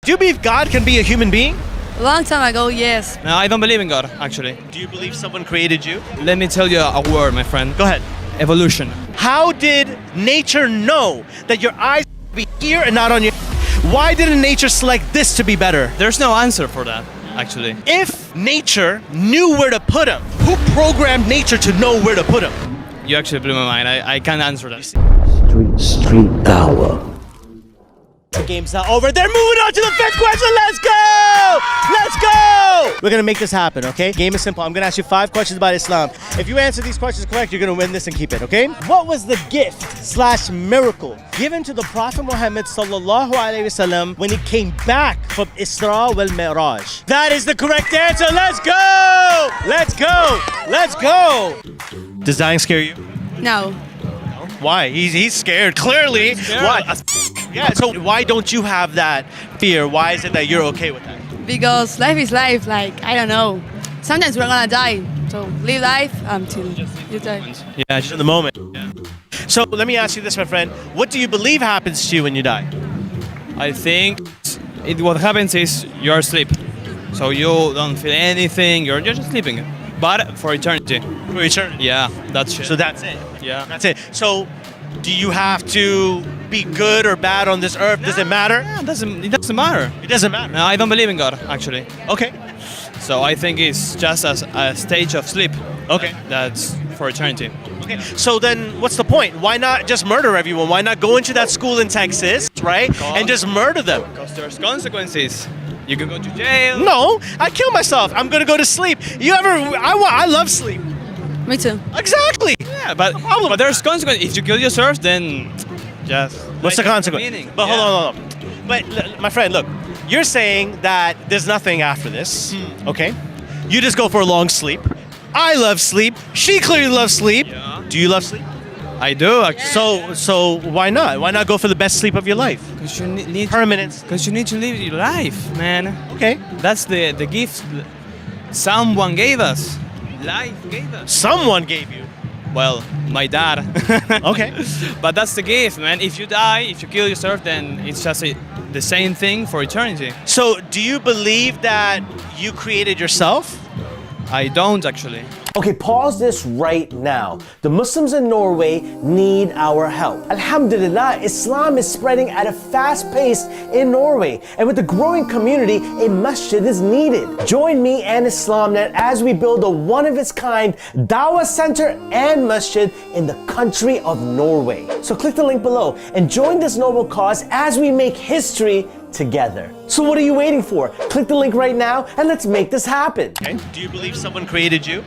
Do you believe God can be a human being? A long time ago, yes. No, I don't believe in God, actually. Do you believe someone created you? Let me tell you a word, my friend. Go ahead. Evolution. How did nature know that your eyes would be here and not on your... Why didn't nature select this to be better? There's no answer for that, actually. If nature knew where to put them, who programmed nature to know where to put them? You actually blew my mind. I can't answer that. Street DAWAH. The game's not over. They're moving on to the fifth question. Let's go! Let's go! We're gonna make this happen, okay? Game is simple. I'm gonna ask you 5 questions about Islam. If you answer these questions correct, you're gonna win this and keep it, okay? What was the gift / miracle given to the Prophet Muhammad sallallahu alaihi wasallam when he came back from Isra wal Mi'raj? That is the correct answer. Let's go! Let's go! Let's go! Does dying scare you? No. Why? He's scared, clearly. Why? Yeah, so why don't you have that fear? Why is it that you're okay with that? Because life is life, like, I don't know. Sometimes we're gonna die. So live life until you die. Yeah, just in the moment. Yeah. So let me ask you this, my friend. What do you believe happens to you when you die? I think what happens is you're asleep. So you don't feel anything, you're just sleeping. But for eternity. For eternity? Yeah, that's it. So that's it? Yeah. That's it. So do you have to be good or bad on this earth? Does it matter? Yeah, it doesn't matter. It doesn't matter? No, I don't believe in God, actually. Okay. So I think it's just a stage of sleep. Okay. That's for eternity. Okay. So then what's the point? Why not just murder everyone? Why not go into that school in Texas, right? And just murder them? Because there's consequences. You can go to jail. No, I kill myself. I'm gonna go to sleep. I love sleep. Me too. Exactly. Yeah, but there's consequences. If you kill yourself, then just... What's the consequence? Meaning. But hold on. But my friend, look, you're saying that there's nothing after this, okay? You just go for a long sleep. I love sleep. She clearly loves sleep. Yeah. Do you love sleep? I do, actually. So why not? Why not go for the best sleep of your life? Because you need Permanence. Because you need to live your life, man. Okay. That's the gift someone gave us. Life gave us. Someone gave you. Well, my dad. Okay. But that's the gift, man. If you die, if you kill yourself, then it's just the same thing for eternity. So do you believe that you created yourself? I don't, actually. Okay, pause this right now. The Muslims in Norway need our help. Alhamdulillah, Islam is spreading at a fast pace in Norway. And with the growing community, a masjid is needed. Join me and IslamNet as we build a one-of-its-kind Dawah center and masjid in the country of Norway. So click the link below and join this noble cause as we make history together. So what are you waiting for? Click the link right now and let's make this happen. Okay. Do you believe someone created you?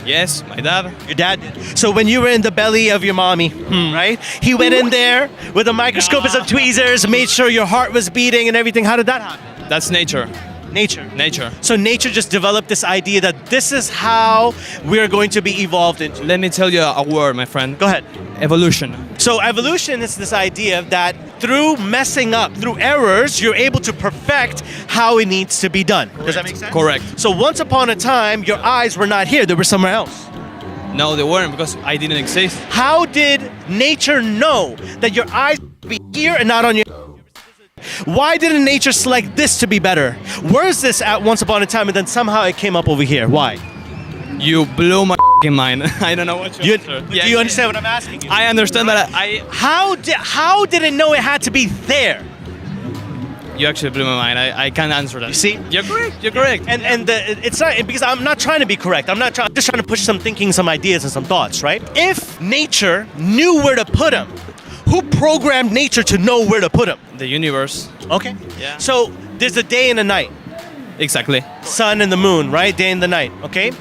Yes, my dad. Your dad did. So when you were in the belly of your mommy, right? He went in there with a microscope and some tweezers, made sure your heart was beating and everything. How did that happen? That's nature. Nature. Nature. So nature just developed this idea that this is how we're going to be evolved into. Let me tell you a word, my friend. Go ahead. Evolution. So evolution is this idea that through messing up, through errors, you're able to perfect how it needs to be done. Does that make sense? Correct. So once upon a time, your eyes were not here, they were somewhere else. No, they weren't, because I didn't exist. How did nature know that your eyes would be here and not on your... Why didn't nature select this to be better? Where is this at once upon a time and then somehow it came up over here? Why? You blew my mind. I don't know what Do you understand what I'm asking you? I understand, but How did it know it had to be there? You actually blew my mind. I can't answer that. You see? You're correct. You're correct. It's not because I'm not trying to be correct. I'm just trying to push some thinking, some ideas, and some thoughts, right? If nature knew where to put them, who programmed nature to know where to put them? The universe. Okay. Yeah. So there's a day and a night. Exactly. Sun and the moon, right? Day and the night. Okay.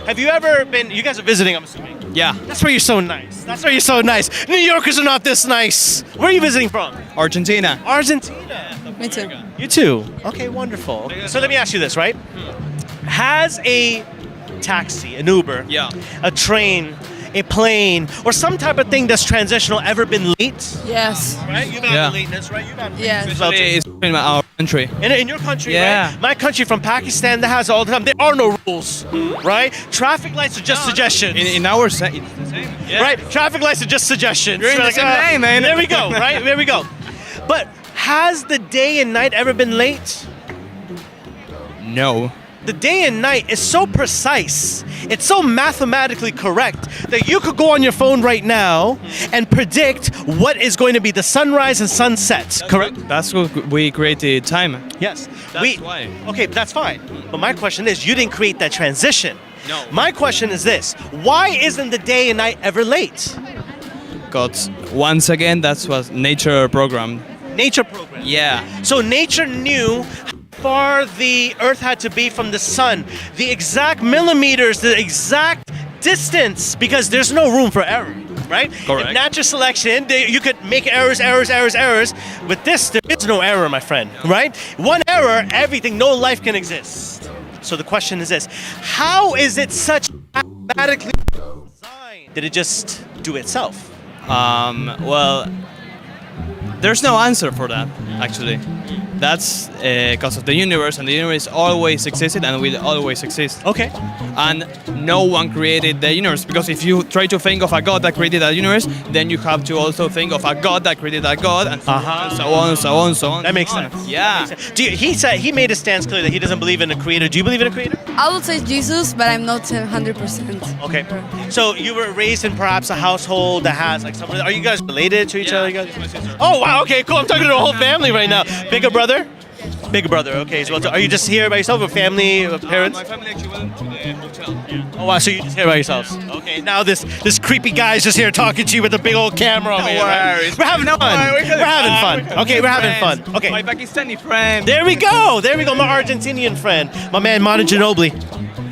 Have you ever been? You guys are visiting, I'm assuming. Yeah. That's where you're so nice. That's where you're so nice. New Yorkers are not this nice. Where are you visiting from? Argentina. Argentina. Me too. You too. Okay, wonderful. So let me ask you this, right? Has a taxi, an Uber, Yeah. a train, a plane, or some type of thing that's transitional ever been late? Yes. Right? You've had Yeah. lateness, right? You've had Yes. as well, too. It's in our country. In your country, Yeah. right? My country from Pakistan, that has all the time. There are no rules, right? Traffic lights are just suggestions. In our it's the same. Yeah. Right? Traffic lights are just suggestions. You're in the same lane, man. There we go, right? There we go. But has the day and night ever been late? No. The day and night is so precise, it's so mathematically correct that you could go on your phone right now and predict what is going to be the sunrise and sunset, correct? That's what we created time. Yes. That's why. Okay, that's fine. But my question is, you didn't create that transition. No. My question is this, why isn't the day and night ever late? Because once again, that's what nature programmed. Nature program. Yeah. So nature knew how far the Earth had to be from the sun, the exact millimeters, the exact distance, because there's no room for error, right? Correct. In natural selection, you could make errors. With this, there is no error, my friend, right? One error, everything, no life can exist. So the question is this, how is it such mathematically designed? Did it just do itself? Well, there's no answer for that, actually. That's because of the universe, and the universe always existed and will always exist. Okay. And no one created the universe, because if you try to think of a God that created a universe, then you have to also think of a God that created a God, and so on, and so on, and so on. That makes so on. sense. Yeah. That makes sense. He made a stance clear that he doesn't believe in a creator. Do you believe in a creator? I would say Jesus, but I'm not 100%. Okay. So you were raised in perhaps a household that has like someone. Are you guys related to each other? You guys? my sister. Oh wow. Okay. Cool. I'm talking to the whole family right now. Bigger brother. Bigger brother. Okay. As well. So are you just here by yourself, or family, or parents? My family actually went to the hotel. Oh wow. So you're just here by yourselves. Okay. Now this creepy guy's just here talking to you with a big old camera over here. Right? worries. We're having fun. We're having fun. Okay. We're having fun. Okay. My Pakistani friend. There we go. There we go. My Argentinian friend, my man Manu Ginobili.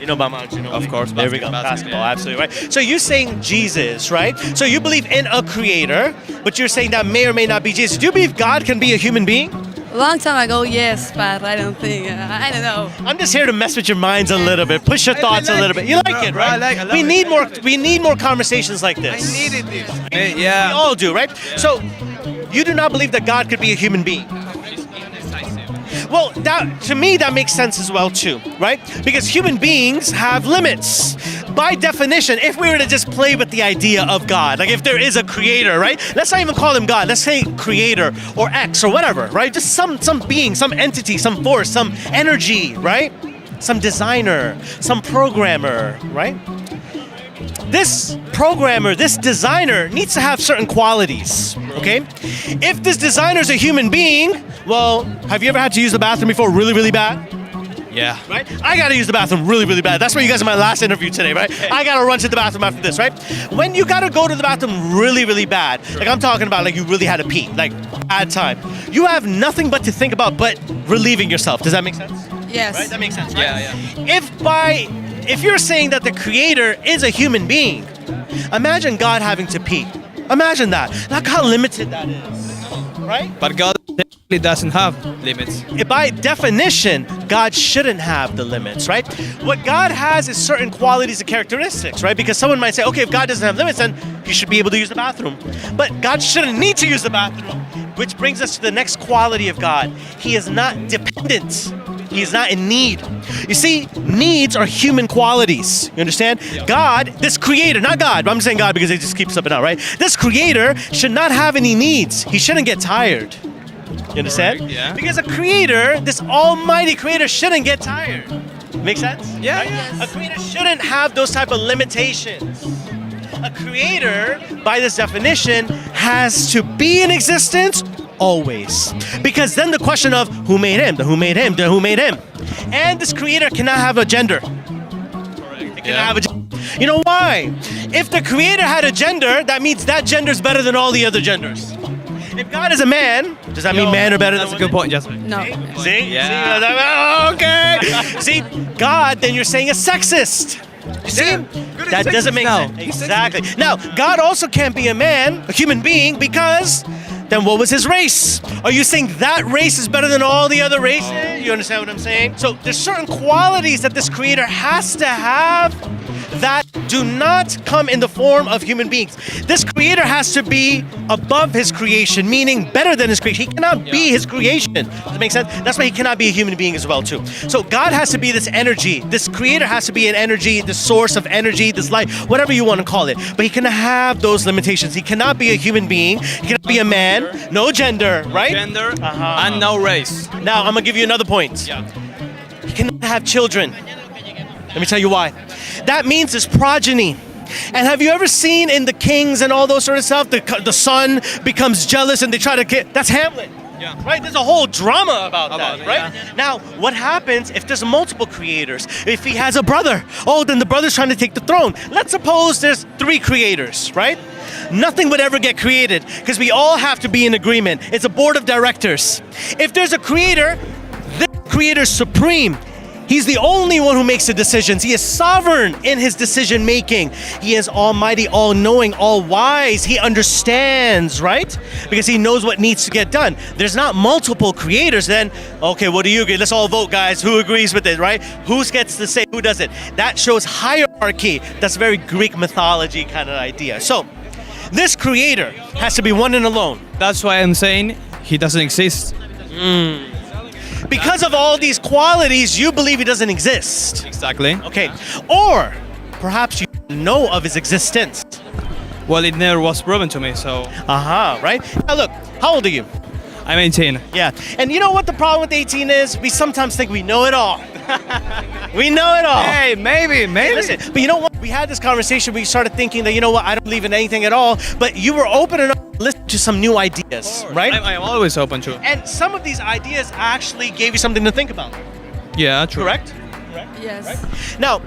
You know about Manu Ginobili? Of course, There we go. basketball, Basketball, absolutely right. So you're saying Jesus, right? So you believe in a creator, but you're saying that may or may not be Jesus. Do you believe God can be a human being? A long time ago, yes, but I don't think. I don't know. I'm just here to mess with your minds a little bit, push your thoughts a little bit. You like it, right? I love we it. need more. We need more conversations like this. this. We Yeah. all do, right? So you do not believe that God could be a human being. Well, to me, that makes sense as well, too, right? Because human beings have limits. By definition, if we were to just play with the idea of God, like if there is a creator, right? Let's not even call him God. Let's say creator or X or whatever, right? Just some being, some entity, some force, some energy, right? Some designer, some programmer, right? This programmer, this designer needs to have certain qualities, okay? If this designer is a human being, well, have you ever had to use the bathroom before really, really bad? Yeah. Right? I gotta use the bathroom really, really bad. That's why you guys are my last interview today, right? I gotta run to the bathroom after this, right? When you gotta go to the bathroom really, really bad, like I'm talking about like you really had to pee, like bad time, you have nothing but to think about but relieving yourself. Does that make sense? Yes. Right? That makes sense, right? Yeah. If you're saying that the creator is a human being, imagine God having to pee. Imagine that. Look how limited that is, right? But God technically doesn't have limits. By definition, God shouldn't have the limits, right? What God has is certain qualities and characteristics, right? Because someone might say, okay, if God doesn't have limits, then he should be able to use the bathroom. But God shouldn't need to use the bathroom, which brings us to the next quality of God. He is not dependent. He is not in need. You see, needs are human qualities. You understand? Yeah. God, this creator, not God, but I'm saying God because it just keeps slipping out, right? This creator should not have any needs. He shouldn't get tired. You understand? Correct, yeah. Because a creator, this almighty creator, shouldn't get tired. Make sense? Yeah, Right? yeah. A creator shouldn't have those type of limitations. A creator, by this definition, has to be in existence always. Because then the question of who made him, the who made him, the who made him. And this creator cannot have a gender. It cannot have a gender. You know why? If the creator had a gender, that means that gender is better than all the other genders. If God is a man, does that mean men are better That's than a good women? point, Jasmine. No. See? Yeah. See? Okay. See, God, then you're saying is sexist. You see? That doesn't make now. sense. Exactly. Now, God also can't be a man, a human being, because then what was his race? Are you saying that race is better than all the other races? You understand what I'm saying? So there's certain qualities that this creator has to have that do not come in the form of human beings. This creator has to be above his creation, meaning better than his creation. He cannot be his creation. Does that make sense? That's why he cannot be a human being as well too. So God has to be this energy. This creator has to be an energy, the source of energy, this light, whatever you want to call it. But he cannot have those limitations. He cannot be a human being. He cannot be a man. No gender, right? Gender and no race. Now I'm gonna give you another point. Yeah. He cannot have children. Let me tell you why. That means his progeny. And have you ever seen in the Kings and all those sort of stuff, the son becomes jealous and they try to get, that's Hamlet. Yeah. Right? There's a whole drama about that, it, right? yeah. Now, what happens if there's multiple creators? If he has a brother, oh, then the brother's trying to take the throne. Let's suppose there's 3 creators, right? Nothing would ever get created because we all have to be in agreement. It's a board of directors. If there's a creator, this creator's supreme. He's the only one who makes the decisions. He is sovereign in his decision making. He is almighty, all-knowing, all-wise. He understands, right? Because he knows what needs to get done. There's not multiple creators then. Okay, what do you agree? Let's all vote, guys. Who agrees with it, right? Who gets to say who does it? That shows hierarchy. That's very Greek mythology kind of idea. So, this creator has to be one and alone. That's why I'm saying he doesn't exist. Because of all these qualities, you believe he doesn't exist. Exactly. Okay. Or perhaps you know of his existence. Well, it never was proven to me, so Right? Now look, how old are you? I'm 18. Yeah. And you know what the problem with 18 is? We sometimes think we know it all. We know it all. Hey, maybe. Listen, but you know what? We had this conversation. We started thinking that, you know what, I don't believe in anything at all. But you were open enough to listen to some new ideas, right? I'm always open to it. And some of these ideas actually gave you something to think about. Yeah, true. Correct? Yes. Now,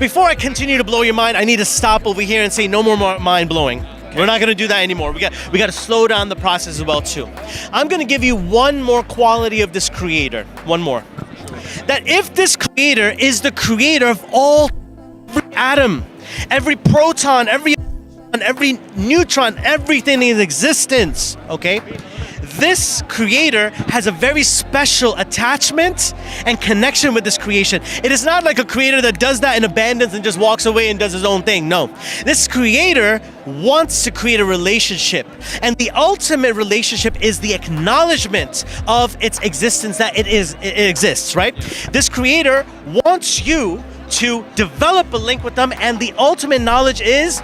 before I continue to blow your mind, I need to stop over here and say no more mind blowing. We're not going to do that anymore. We got to slow down the process as well too. I'm going to give you one more quality of this creator. One more. That if this creator is the creator of every atom, every proton, every neutron, everything in existence, okay? This creator has a very special attachment and connection with this creation. It is not like a creator that does that and abandons and just walks away and does his own thing. No. This creator wants to create a relationship. And the ultimate relationship is the acknowledgement of its existence, that it exists, right? This creator wants you to develop a link with them, and the ultimate knowledge is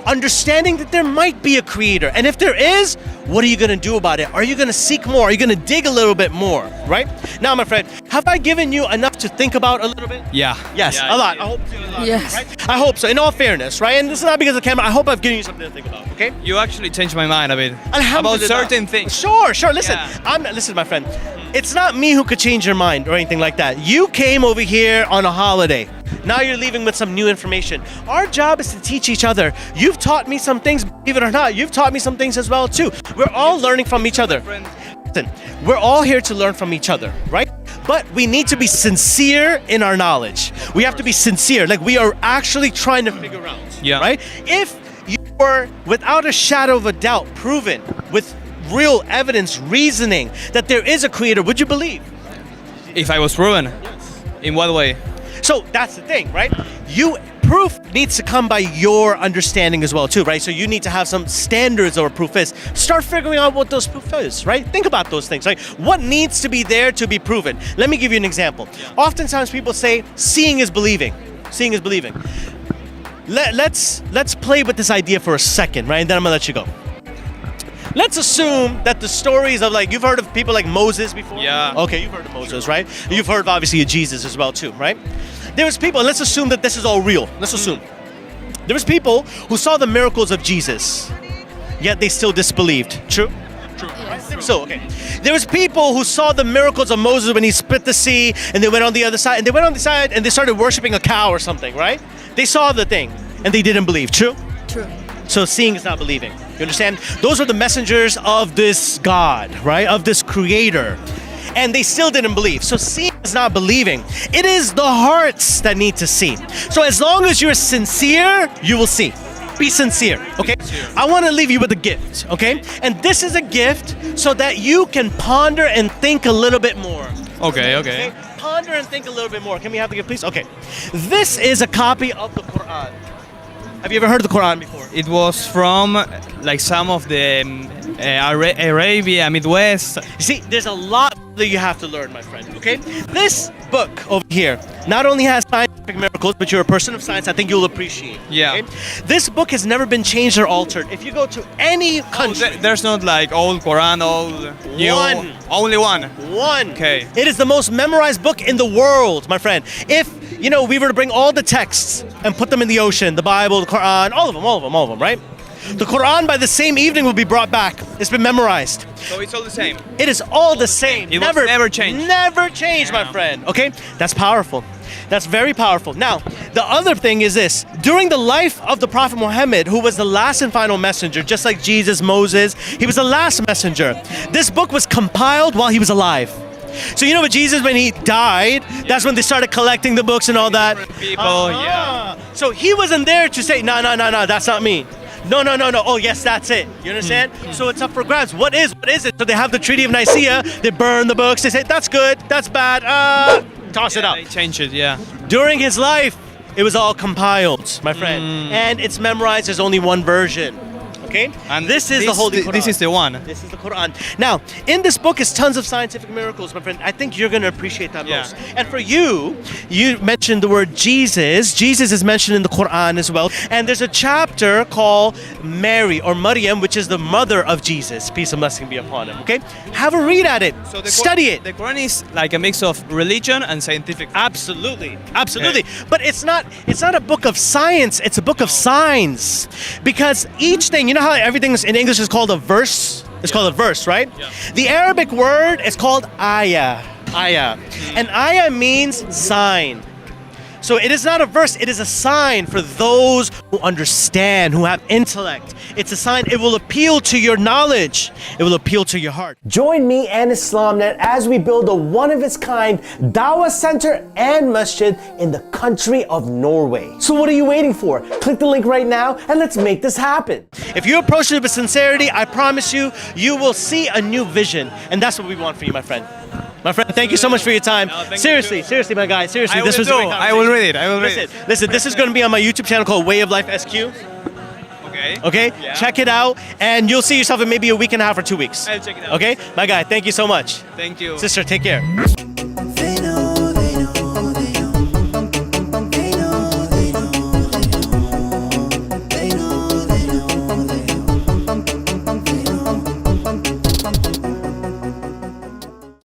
understanding that there might be a creator. And if there is, what are you going to do about it? Are you going to seek more? Are you going to dig a little bit more, right? Now, my friend, have I given you enough to think about a little bit? Yeah. Yes, Yeah, a lot. I hope so, a lot, Yes. right? I hope so, in all fairness, right? And this is not because of the camera. I hope I've given you something to think about, okay? You actually changed my mind a bit about Alhamdulillah. certain things. Sure. Listen, Yeah. listen, my friend. It's not me who could change your mind or anything like that. You came over here on a holiday. Now you're leaving with some new information. Our job is to teach each other. You've taught me some things, believe it or not. You've taught me some things as well too. We're all learning from each other. Listen, we're all here to learn from each other, right? But we need to be sincere in our knowledge. We have to be sincere, like we are actually trying to figure out, Yeah. right? If you were, without a shadow of a doubt, proven with real evidence, reasoning, that there is a creator, would you believe? If I was proven, in what way? So that's the thing, right? Proof needs to come by your understanding as well too, right? So you need to have some standards of what proof is. Start figuring out what those proof is, right? Think about those things, right? What needs to be there to be proven? Let me give you an example. Oftentimes people say seeing is believing. Seeing is believing. Let's play with this idea for a second, right? And then I'm gonna let you go. Let's assume that the stories of, like, you've heard of people like Moses before? Yeah. Okay, you've heard of Moses, right? You've heard obviously of Jesus as well too, right? There was people, let's assume that this is all real. Let's assume. There was people who saw the miracles of Jesus, yet they still disbelieved. True? True. Yes. So, okay. There was people who saw the miracles of Moses when he split the sea, and they went on the other side, and they went on the side and they started worshiping a cow or something, right? They saw the thing, and they didn't believe. True? True. So seeing is not believing. You understand? Those are the messengers of this God, right? Of this creator. And they still didn't believe. So seeing is not believing. It is the hearts that need to see. So as long as you're sincere, you will see. Be sincere, okay? I want to leave you with a gift, okay? And this is a gift so that you can ponder and think a little bit more. Okay. Ponder and think a little bit more. Can we have the gift, please? Okay. This is a copy of the Quran. Have you ever heard the Quran before? It was from like some of the Arabia, Midwest. You see, there's a lot that you have to learn, my friend, okay? This book over here not only has scientific miracles, but you're a person of science, I think you'll appreciate. Yeah. Okay? This book has never been changed or altered. If you go to any country, There's not like old Quran, old new. One. Only one. one. Okay. It is the most memorized book in the world, my friend. If, you know, we were to bring all the texts and put them in the ocean, the Bible, the Quran, all of them, right? The Quran by the same evening will be brought back. It's been memorized. So it's all the same. It is all the same. It will never change. Never change, my friend. Okay? That's powerful. That's very powerful. Now, the other thing is this. During the life of the Prophet Muhammad, who was the last and final messenger, just like Jesus, Moses, he was the last messenger. This book was compiled while he was alive. So you know with Jesus, when he died, that's when they started collecting the books and all that. People, yeah. So he wasn't there to say, no, that's not me. No. Oh, yes, that's it. You understand? So it's up for grabs. What is it? So they have the Treaty of Nicaea. They burn the books. They say, that's good. That's bad. Toss it out. They changed it, yeah. During his life, it was all compiled, my friend. And it's memorized. There's only one version. Okay? And this is the Holy Quran. This is the one. This is the Quran. Now, in this book is tons of scientific miracles, my friend. I think you're going to appreciate that most. And for you, you mentioned the word Jesus. Jesus is mentioned in the Quran as well. And there's a chapter called Mary or Maryam, which is the mother of Jesus. Peace and blessing be upon him. Okay? Have a read at it. So Study it. The Quran is like a mix of religion and scientific. Absolutely. But it's not a book of science, it's a book of signs. Because each thing, you know how everything in English is called a verse? It's called a verse, right? Yeah. The Arabic word is called ayah. Ayah. And ayah means sign. So it is not a verse, it is a sign for those who understand, who have intellect. It's a sign, it will appeal to your knowledge. It will appeal to your heart. Join me and IslamNet as we build a one-of-its-kind Dawah Center and Masjid in the country of Norway. So what are you waiting for? Click the link right now and let's make this happen. If you approach it with sincerity, I promise you, you will see a new vision. And that's what we want for you, my friend. My friend, thank you so much for your time. No, seriously, my guy. Seriously, I this was a great I will read it. Listen, this is going to be on my YouTube channel called Way of Life SQ. Okay. Okay? Yeah. Check it out, and you'll see yourself in maybe a week and a half or 2 weeks. I'll check it out. Okay? My guy, thank you so much. Thank you. Sister, take care.